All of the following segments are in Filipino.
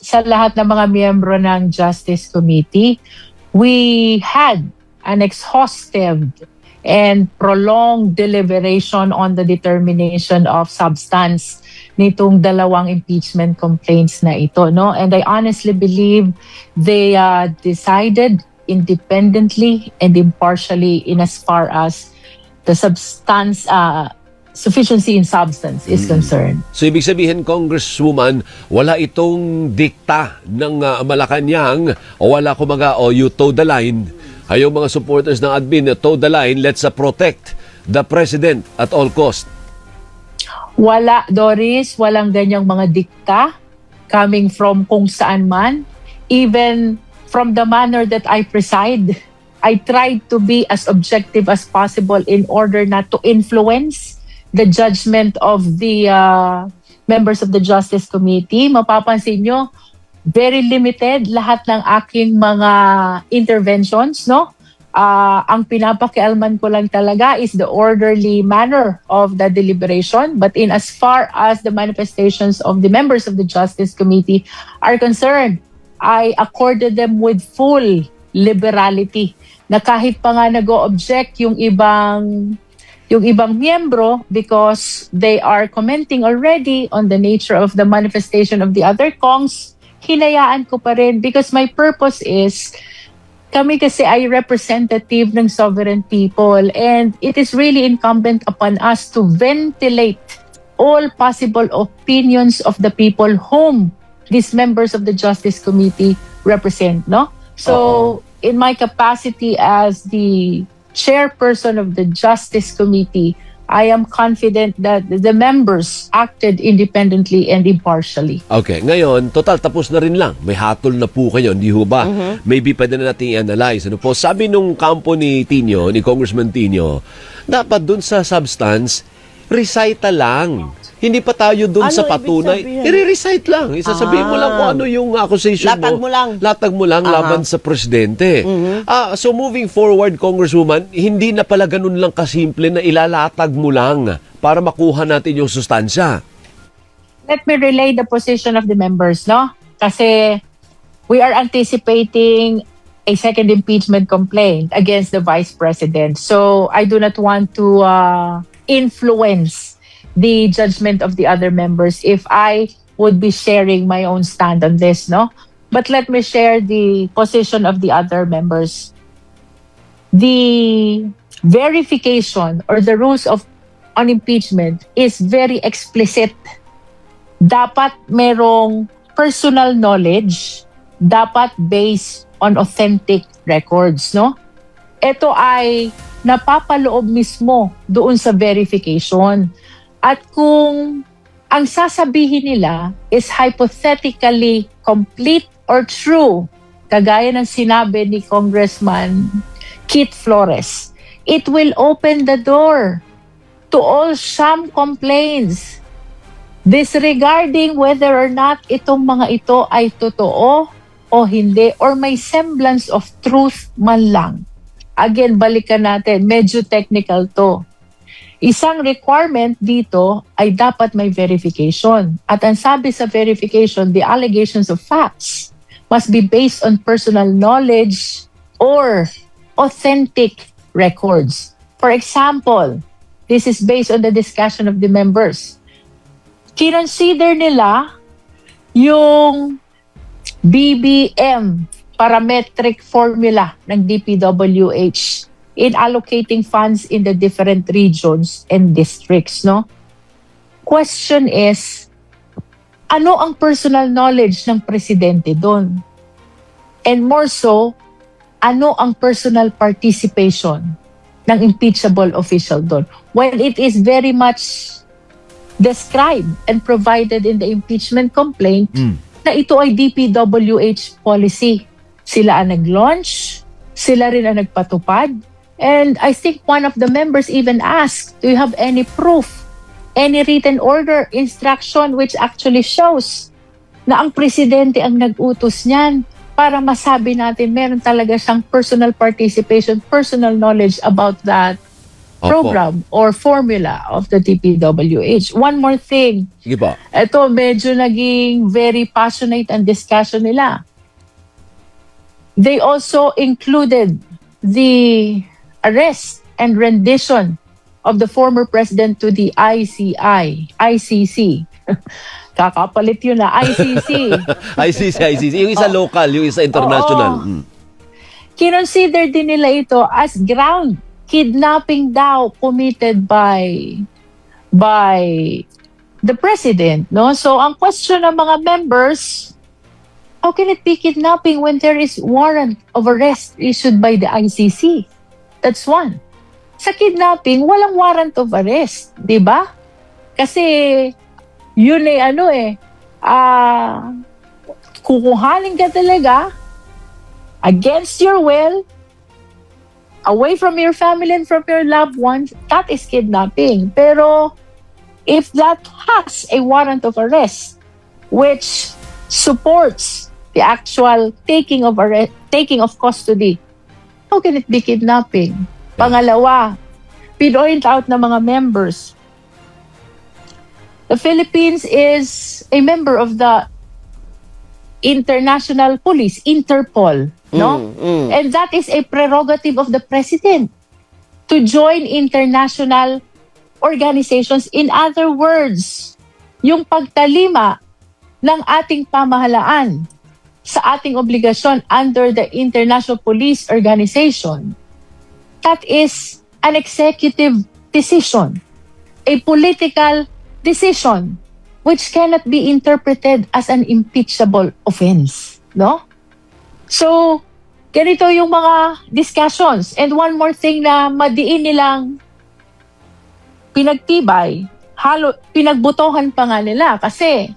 sa lahat ng mga miyembro ng Justice Committee, we had an exhaustive and prolonged deliberation on the determination of substance nitong dalawang impeachment complaints na ito, no? And I honestly believe they decided independently and impartially in as far as the substance, sufficiency in substance is concerned. So ibig sabihin, Congresswoman, wala itong dikta ng Malacanang o wala kumaga, you toe the line. Hayong mga supporters ng admin, toe the line, let's protect the President at all cost. Wala, Doris, walang ganyang mga dikta coming from kung saan man. Even from the manner that I preside, I tried to be as objective as possible in order not to influence the judgment of the members of the Justice Committee. Mapapansin nyo, very limited lahat ng aking mga interventions, no? Ang pinapakialman ko lang talaga is the orderly manner of the deliberation. But in as far as the manifestations of the members of the Justice Committee are concerned, I accorded them with full liberality. Na kahit pa nga nag-o-object yung ibang miyembro because they are commenting already on the nature of the manifestation of the other Kongs, hinayaan ko pa rin because my purpose is kami kasi ay representative ng sovereign people and it is really incumbent upon us to ventilate all possible opinions of the people whom these members of the Justice Committee represent, no? So, in my capacity as the chairperson of the Justice Committee, I am confident that the members acted independently and impartially. Okay, ngayon, total tapos na rin lang. May hatol na po kayo, hindi ho ba? Maybe pwede na natin i-analyze. Ano po? Sabi nung kampo ni Tino, ni Congressman Tino, dapat dun sa substance, recital lang. Hindi pa tayo dun sa patunay. I-recite lang. Isasabihin mo lang kung ano yung accusation Latag mo lang. Latag mo lang laban sa presidente. So moving forward, Congresswoman, hindi na pala ganun lang kasimple na ilalatag mo lang para makuha natin yung sustansya. Let me relay the position of the members, no? Kasi we are anticipating a second impeachment complaint against the Vice President. So I do not want to influence the judgment of the other members if I would be sharing my own stand on this, no? But let me share the position of the other members. The verification or the rules on impeachment is very explicit. Dapat merong personal knowledge, dapat based on authentic records, no? Ito ay napapaloob mismo doon sa verification. At kung ang sasabihin nila is hypothetically complete or true, kagaya ng sinabi ni Congressman Keith Flores, it will open the door to all sham complaints disregarding whether or not itong mga ito ay totoo o hindi or may semblance of truth man lang. Again, balikan natin, medyo technical to. Isang requirement dito ay dapat may verification. At ang sabi sa verification, the allegations of facts must be based on personal knowledge or authentic records. For example, this is based on the discussion of the members. Kinonsider nila yung BBM, parametric formula ng DPWH in allocating funds in the different regions and districts, no? Question is, ano ang personal knowledge ng presidente doon? And more so, ano ang personal participation ng impeachable official doon? When it is very much described and provided in the impeachment complaint na ito ay DPWH policy. Sila ang nag-launch, sila rin ang nagpatupad. And I think one of the members even asked, do you have any proof, any written order, instruction which actually shows na ang presidente ang nag-utos niyan para masabi natin meron talaga siyang personal participation, personal knowledge about that program or formula of the DPWH. One more thing. Sige po. Ito, medyo naging very passionate ang discussion nila. They also included the arrest and rendition of the former president to the ICC. Kakapalit yun na, ICC. ICC. Yung isa local, yung isa international. Kinonsider din nila ito as ground kidnapping daw committed by the president, no? So ang question ng mga members, how can it be kidnapping when there is warrant of arrest issued by the ICC? That's one. Sa kidnapping, walang warrant of arrest, 'di ba? Kasi yun kukuhanin ka talaga against your will, away from your family and from your loved ones, that is kidnapping. Pero if that has a warrant of arrest which supports the actual taking of custody, how can it be kidnapping? Pangalawa, pinoint out ng mga members, the Philippines is a member of the International Police, Interpol, no? And that is a prerogative of the president to join international organizations. In other words, yung pagtalima ng ating pamahalaan sa ating obligasyon under the International Police Organization, that is an executive decision, a political decision, which cannot be interpreted as an impeachable offense, no? So, ganito yung mga discussions. And one more thing na madiin nilang pinagtibay, pinagbutohan pa nga nila kasi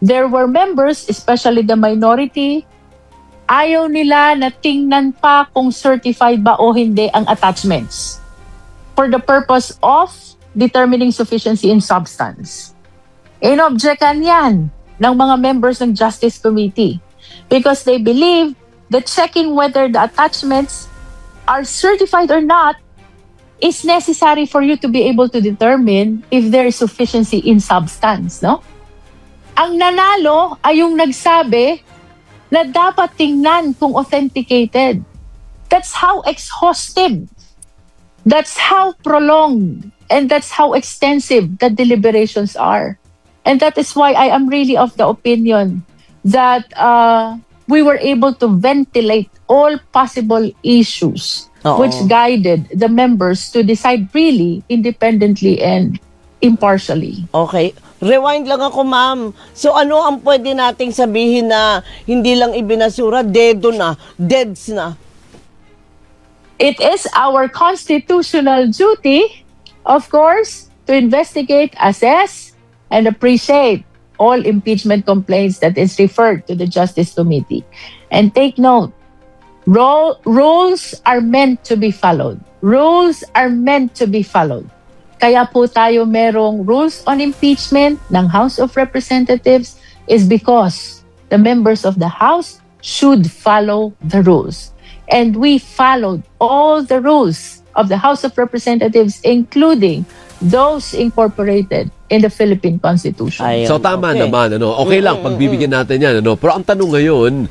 there were members, especially the minority, ayaw nila na tingnan pa kung certified ba o hindi ang attachments for the purpose of determining sufficiency in substance. Inobjectan yan ng mga members ng Justice Committee because they believe that checking whether the attachments are certified or not is necessary for you to be able to determine if there is sufficiency in substance, no? Ang nanalo ay yung nagsabi na dapat tingnan kung authenticated. That's how exhaustive, that's how prolonged, and that's how extensive the deliberations are. And that is why I am really of the opinion that we were able to ventilate all possible issues which guided the members to decide really independently and impartially. Okay. Rewind lang ako, ma'am. So ano ang pwede nating sabihin na hindi lang ibinasura, dedo na, deads na? It is our constitutional duty, of course, to investigate, assess, and appreciate all impeachment complaints that is referred to the Justice Committee. And take note, rules are meant to be followed. Rules are meant to be followed. Kaya po tayo merong rules on impeachment ng House of Representatives is because the members of the House should follow the rules. And we followed all the rules of the House of Representatives, including those incorporated in the Philippine Constitution. Ayun, So tama okay. naman, okay lang, pagbibigyan natin yan. Pero ang tanong ngayon,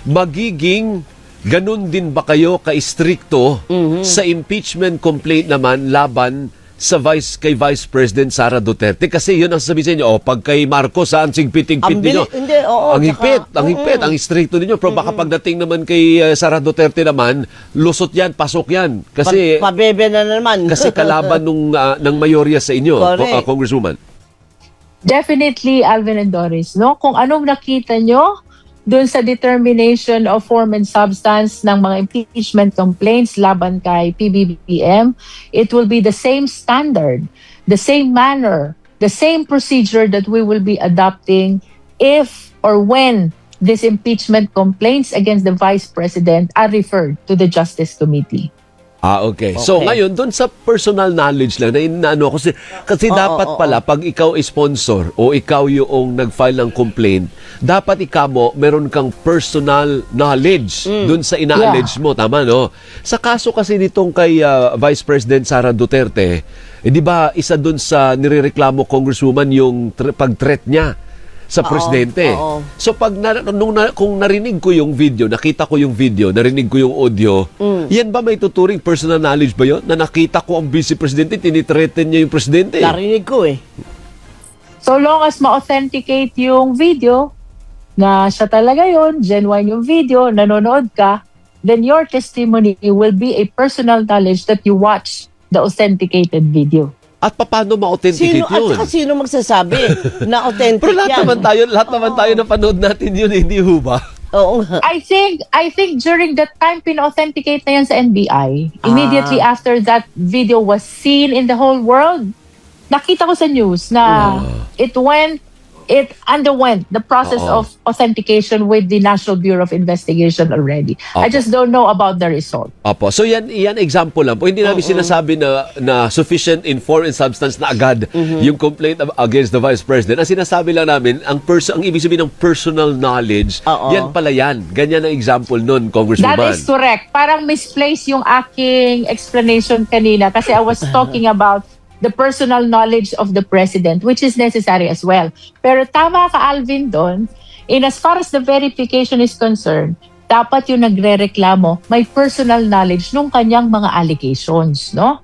magiging ganun din ba kayo ka-istrikto sa impeachment complaint naman laban sa kay Vice President Sara Duterte? Kasi yun ang sabihin sa inyo, pag kay Marcos, ang sigpit-igpit ninyo. Ang higpit, ang istrikto ninyo. Pero baka pagdating naman kay Sara Duterte naman, lusot yan, pasok yan. Kasi Pabebe na naman. kasi kalaban ng mayorya sa inyo, Congresswoman. Definitely, Alvin and Doris, no? Kung anong nakita nyo doon sa determination of form and substance ng mga impeachment complaints laban kay PBBM, it will be the same standard, the same manner, the same procedure that we will be adopting if or when these impeachment complaints against the Vice President are referred to the Justice Committee. Okay. So Okay. ngayon doon sa personal knowledge lang na inaano kasi dapat pala pag ikaw ay sponsor o ikaw yung nag-file ng complaint, dapat ikaw mo meron kang personal knowledge doon sa ina-allege mo, tama no? Sa kaso kasi nitong kay Vice President Sara Duterte, di ba isa doon sa nirereklamo Congresswoman yung pag-threat niya sa presidente. oo. So pag kung narinig ko yung video, nakita ko yung video, narinig ko yung audio, yan ba may tuturing personal knowledge ba yun? Na nakita ko ang vice presidente, tinitreaten niya yung presidente. Narinig ko eh. So long as ma-authenticate yung video na siya talaga yon, genuine yung video, nanonood ka, then your testimony will be a personal knowledge that you watch the authenticated video. At paano ma-authenticate At yun? saka sino magsasabi na authentic Pero lahat yan? naman tayo na panood natin yun, hindi ho ba? Oo nga. I think during that time pina-authenticate na yan sa NBI. Immediately after that video was seen in the whole world, nakita ko sa news na it underwent the process of authentication with the National Bureau of Investigation already. I just don't know about the result. Opo. So yan example lang po. Hindi namin sinasabi na sufficient in form and substance na agad yung complaint against the Vice President. Ang sinasabi lang namin, ang ibig sabihin ng personal knowledge, yan pala yan. Ganyan ang example nun, Congresswoman. That is correct. Parang misplaced yung aking explanation kanina kasi I was talking about the personal knowledge of the president, which is necessary as well. Pero tama ka, Alvin, doon, in as far as the verification is concerned, dapat yung nagre-reklamo may personal knowledge nung kanyang mga allegations, no?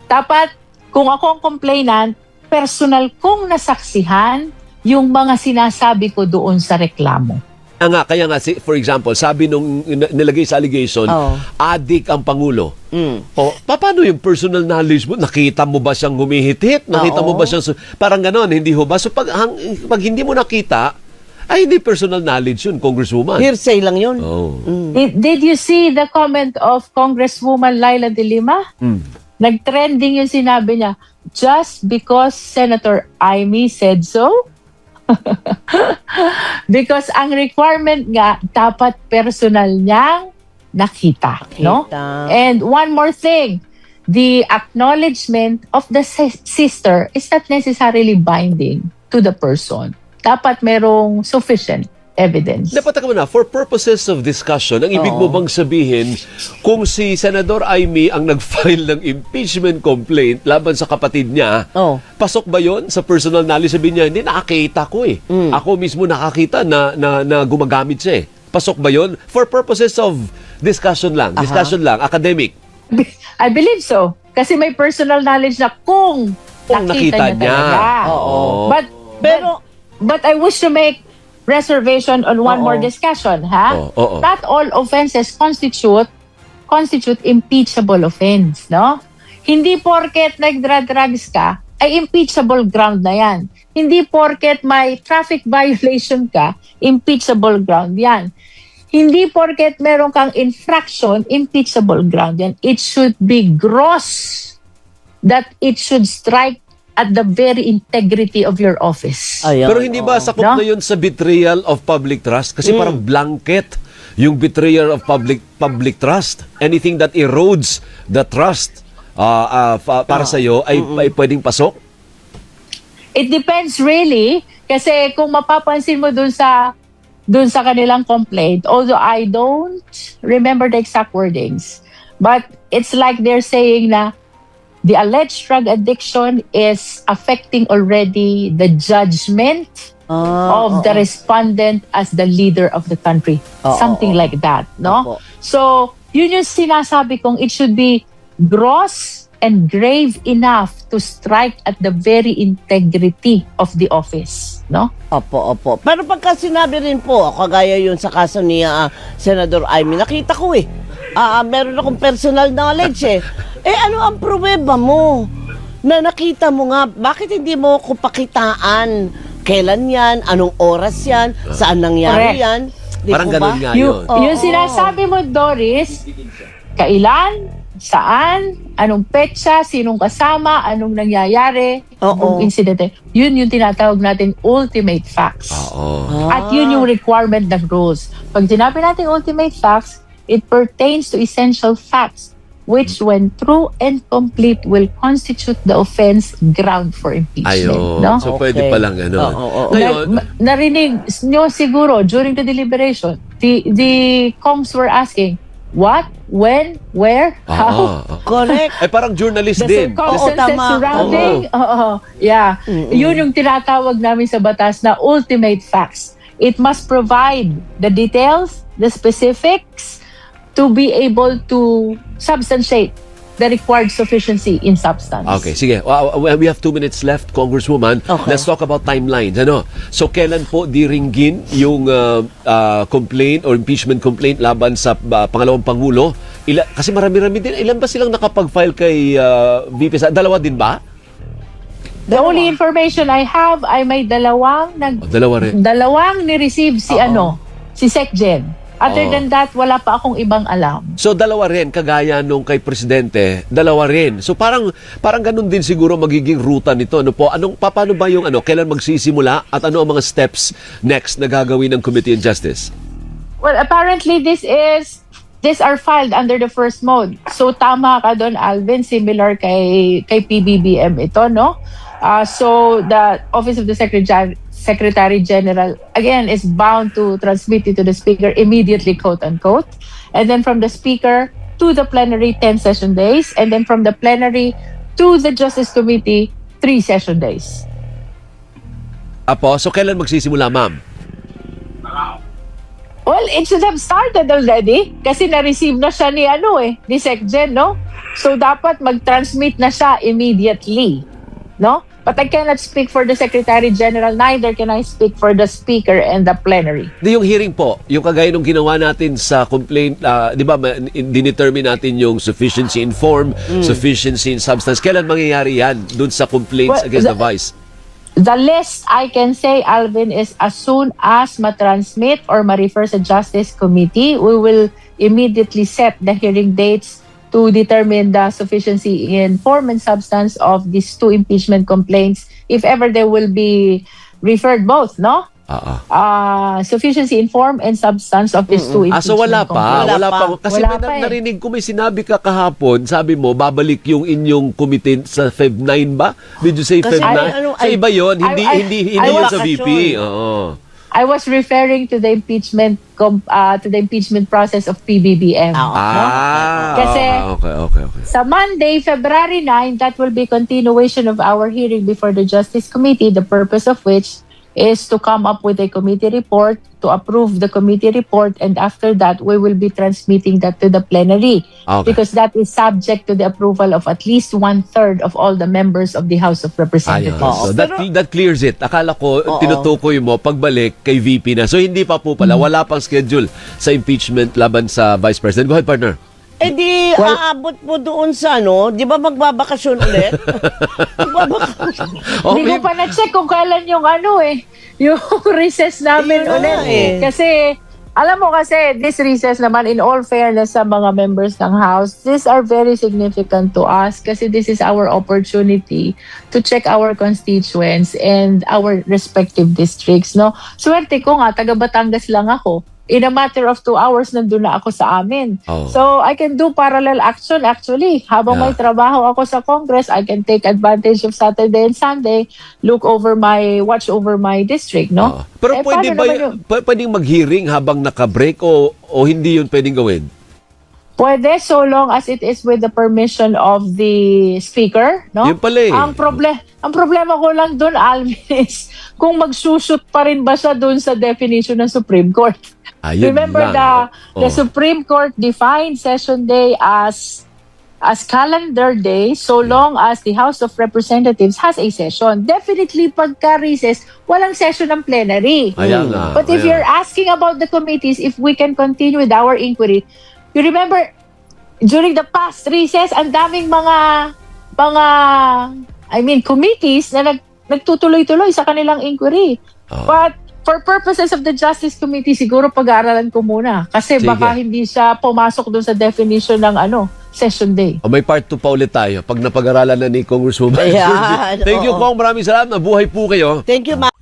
Dapat, kung ako ang complainant, personal kong nasaksihan yung mga sinasabi ko doon sa reklamo. Kaya nga, for example, sabi nung nilagay sa allegation, adik ang Pangulo. O, paano yung personal knowledge mo? Nakita mo ba siyang humihit-hit? Nakita mo ba siyang... Parang ganon, hindi ho ba? So pag hindi mo nakita, ay hindi personal knowledge yun, Congresswoman. Hearsay lang yun. Did you see the comment of Congresswoman Laila De Lima? Nag-trending yung sinabi niya, just because Senator Amy said so? Because ang requirement nga, dapat personal niyang nakita. No? And one more thing, the acknowledgement of the sister is not necessarily binding to the person. Dapat merong sufficient evidence. Dapat ka na, for purposes of discussion, ang ibig mo bang sabihin, kung si Senador Amy ang nag-file ng impeachment complaint laban sa kapatid niya, pasok ba yon sa personal knowledge? Sabi niya, hindi, nakakita ko eh. Ako mismo nakakita na gumagamit siya eh. Pasok ba yon? For purposes of discussion lang, academic. I believe so. Kasi may personal knowledge na kung nakita niya talaga. But I wish to make reservation on one more discussion, ha? Not all offenses constitute impeachable offense, no? Hindi porket nagdra-drugs ka, ay impeachable ground na yan. Hindi porket may traffic violation ka, impeachable ground yan. Hindi porket meron kang infraction, impeachable ground yan. It should be gross that it should strike at the very integrity of your office. Pero hindi ba sakop na yun sa betrayal of public trust? Kasi parang blanket yung betrayal of public trust. Anything that erodes the trust para sa iyo ay pwedeng pasok? It depends really. Kasi kung mapapansin mo dun sa kanilang complaint, although I don't remember the exact wordings, but it's like they're saying na the alleged drug addiction is affecting already the judgment of the respondent as the leader of the country. Something like that, no? So, yun yung sinasabi kong it should be gross and grave enough to strike at the very integrity of the office, no? Opo. Pero pagka sinabi rin po, kagaya yun sa kaso ni Senador Amy, nakita ko eh. Meron akong personal knowledge eh. Ano ang pruweba mo? Na nakita mo nga, bakit hindi mo ko pakitaan? Kailan yan? Anong oras yan? Saan nangyari yan? Di Parang po ganun ba? nga yun. Yung sinasabi mo, Doris, kailan, saan, anong petsa, sinong kasama, anong nangyayari, anong insidente. Yun yung tinatawag natin ultimate facts. At yun yung requirement ng rules. Pag sinabi natin ultimate facts, it pertains to essential facts which when true and complete will constitute the offense ground for impeachment. Ayun. No? So, Okay. pwede palang ano. Oo. Ngayon, Narinig nyo siguro during the deliberation, the Kongs were asking, what, when, where, how? Correct. Ay, parang journalist The din. circumstances Oo, tama. surrounding. Yeah. Yun yung tinatawag namin sa batas na ultimate facts. It must provide the details, the specifics, to be able to substantiate the required sufficiency in substance. Okay, sige. We have 2 minutes left, Congresswoman. Okay. Let's talk about timelines. Ano? So, kailan po diringgin yung complaint or impeachment complaint laban sa pangalawang Pangulo? Kasi marami-rami din. Ilan ba silang nakapag-file kay VP? Dalawa din ba? The only information I have ay may dalawang Dalawa rin. dalawang ni-receive si si SecGen. Other than that, wala pa akong ibang alam. So, dalawa rin, kagaya nung kay Presidente, dalawa rin. So, parang ganun din siguro magiging ruta nito. Ano po? Paano ba yung kailan magsisimula at ano ang mga steps next na gagawin ng Committee on Justice? Well, apparently these are filed under the first mode. So tama ka doon, Alvin, similar kay PBBM ito, no? So the Office of the Secretary General again is bound to transmit it to the Speaker immediately, quote unquote, and then from the Speaker to the plenary 10 session days, and then from the plenary to the Justice Committee 3 session days. Apo, so kailan magsisimula, ma'am? Well, it should have started already kasi na-receive na siya ni SecGen, no? So dapat mag-transmit na siya immediately, no? But I cannot speak for the Secretary General, neither can I speak for the Speaker and the plenary. Yung hearing po, yung kagaya nung ginawa natin sa complaint, di ba, dinetermine natin yung sufficiency in form, sufficiency in substance. Kailan mangyayari yan dun sa complaints Well, against the Vice? The list I can say, Alvin, is as soon as ma-transmit or ma-refer sa Justice Committee, we will immediately set the hearing dates to determine the sufficiency in form and substance of these 2 impeachment complaints, if ever they will be referred both, no? Sufficiency in form and substance of these 2 impeachment So wala pa. complaints. Wala pa. Kasi Wala may pa eh. narinig ko, may sinabi ka kahapon, sabi mo, babalik yung inyong committee sa Feb 9 ba? Did you say Kasi Feb 9? So iba yun, hindi I yun was- sa VP. Oo. I was referring to the impeachment process of PBBM. Kasi okay. sa Monday, February 9, that will be continuation of our hearing before the Justice Committee, the purpose of which is to come up with a committee report, to approve the committee report, and after that, we will be transmitting that to the plenary. Okay. Because that is subject to the approval of at least 1/3 of all the members of the House of Representatives. Ayun. So that clears it. Akala ko, tinutukoy mo, pagbalik kay VP na. So hindi pa po pala, wala pang schedule sa impeachment laban sa Vice President. Go ahead, partner. Eh di, aabot po doon sa di ba magbabakasyon ulit? Magbabakasyon. Hindi ko pa na-check kung kailan yung yung recess namin Yun na ulit. eh. Kasi, alam mo kasi, this recess naman, in all fairness sa mga members ng House, these are very significant to us kasi this is our opportunity to check our constituents and our respective districts, no? Swerte ko nga, taga Batangas lang ako. In a matter of 2 hours, nandun na ako sa amin. Oh. So, I can do parallel action actually. Habang may trabaho ako sa Congress, I can take advantage of Saturday and Sunday, watch over my district, no? Pero pwede paano ba naman pwedeng mag-hearing habang naka-break o hindi yun pwedeng gawin? Pwede, so long as it is with the permission of the Speaker, no? Yun pala eh. Ang problema ko lang doon, Alvin, is kung magsushoot pa rin ba siya doon sa definition ng Supreme Court. Ayun Remember lang. the Supreme Court defined session day as calendar day so long as the House of Representatives has a session. Definitely pagka-recess, walang session ng plenary. Ayan nga, But if ayan. you're asking about the committees, if we can continue with our inquiry, you remember during the past recess, ang daming mga committees na nagtutuloy-tuloy sa kanilang inquiry. But for purposes of the Justice Committee, siguro pag-aaralan ko muna. Kasi Sige. baka hindi siya pumasok doon sa definition ng session day. May part 2 pa ulit tayo pag napag-aralan na ni Congresswoman. Ayan, Thank you, oo. Kong. Maraming salamat. Nabuhay po kayo. Thank you, ma'am.